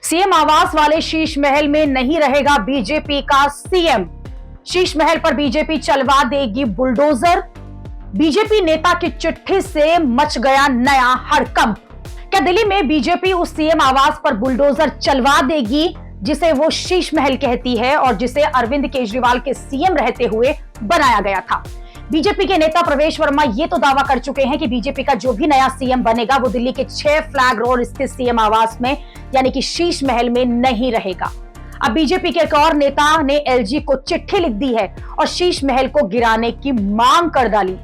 CM आवास वाले शीश महल में नहीं रहेगा बीजेपी का सीएम। शीश महल पर बीजेपी चलवा देगी बुलडोजर। बीजेपी नेता की चिट्ठी से मच गया नया हड़कंप। क्या दिल्ली में बीजेपी उस सीएम आवास पर बुलडोजर चलवा देगी जिसे वो शीश महल कहती है और जिसे अरविंद केजरीवाल के सीएम रहते हुए बनाया गया था? बीजेपी के नेता प्रवेश वर्मा ये तो दावा कर चुके हैं कि बीजेपी का जो भी नया सीएम बनेगा वो दिल्ली के 6 फ्लैग रोड स्थित सीएम आवास में यानी कि शीश महल में नहीं रहेगा। अब बीजेपी के एक और नेता ने एलजी को चिट्ठी लिख दी है और शीश महल को गिराने की मांग कर डाली।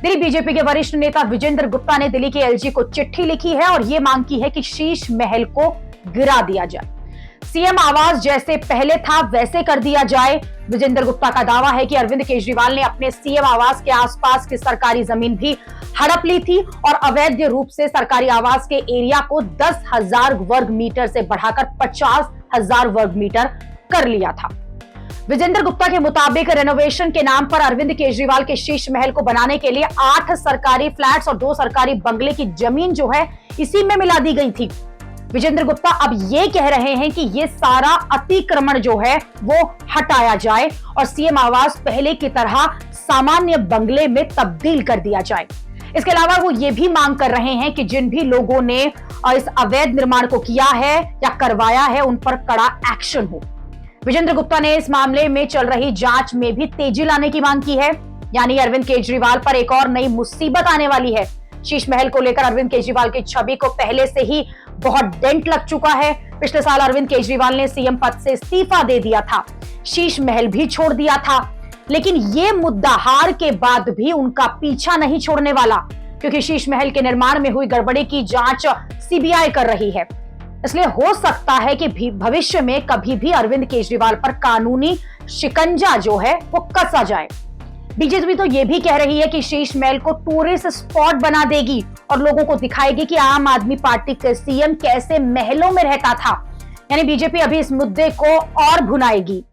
दिल्ली बीजेपी के वरिष्ठ नेता विजेंद्र गुप्ता ने दिल्ली के एलजी को चिट्ठी लिखी है और यह मांग की है कि शीश महल को गिरा दिया जाए, सीएम आवास जैसे पहले था वैसे कर दिया जाए। विजेंद्र गुप्ता का दावा है कि अरविंद केजरीवाल ने अपने सीएम आवास के आसपास की सरकारी जमीन भी हड़प ली थी और अवैध रूप से सरकारी आवास के एरिया को 10,000 वर्ग मीटर से बढ़ाकर 50,000 वर्ग मीटर कर लिया था। विजेंद्र गुप्ता के मुताबिक रेनोवेशन के नाम पर अरविंद केजरीवाल के शीश महल को बनाने के लिए 8 सरकारी फ्लैट्स और 2 सरकारी बंगले की जमीन जो है इसी में मिला दी गई थी। विजेंद्र गुप्ता अब ये कह रहे हैं कि ये सारा अतिक्रमण जो है वो हटाया जाए और सीएम आवास पहले की तरह सामान्य बंगले में तब्दील कर दिया जाए। इसके अलावा वो ये भी मांग कर रहे हैं कि जिन भी लोगों ने इस अवैध निर्माण को किया है या करवाया है उन पर कड़ा एक्शन हो। विजेंद्र गुप्ता ने इस मामले में चल रही जांच में भी तेजी लाने की मांग की है, यानी अरविंद केजरीवाल पर एक और नई मुसीबत आने वाली है। शीश महल को लेकर अरविंद केजरीवाल की छवि को पहले से ही बहुत डेंट लग चुका है। पिछले साल अरविंद केजरीवाल ने सीएम पद से इस्तीफा दे दिया था, शीश महल भी छोड़ दिया था, लेकिन यह मुद्दा हार के बाद भी उनका पीछा नहीं छोड़ने वाला, क्योंकि शीश महल के निर्माण में हुई गड़बड़ी की जांच सीबीआई कर रही है। इसलिए हो सकता है कि भविष्य में कभी भी अरविंद केजरीवाल पर कानूनी शिकंजा जो है वो कसा जाए। बीजेपी तो यह भी कह रही है कि शीश महल को टूरिस्ट स्पॉट बना देगी और लोगों को दिखाएगी कि आम आदमी पार्टी के सीएम कैसे महलों में रहता था। यानी बीजेपी अभी इस मुद्दे को और भुनाएगी।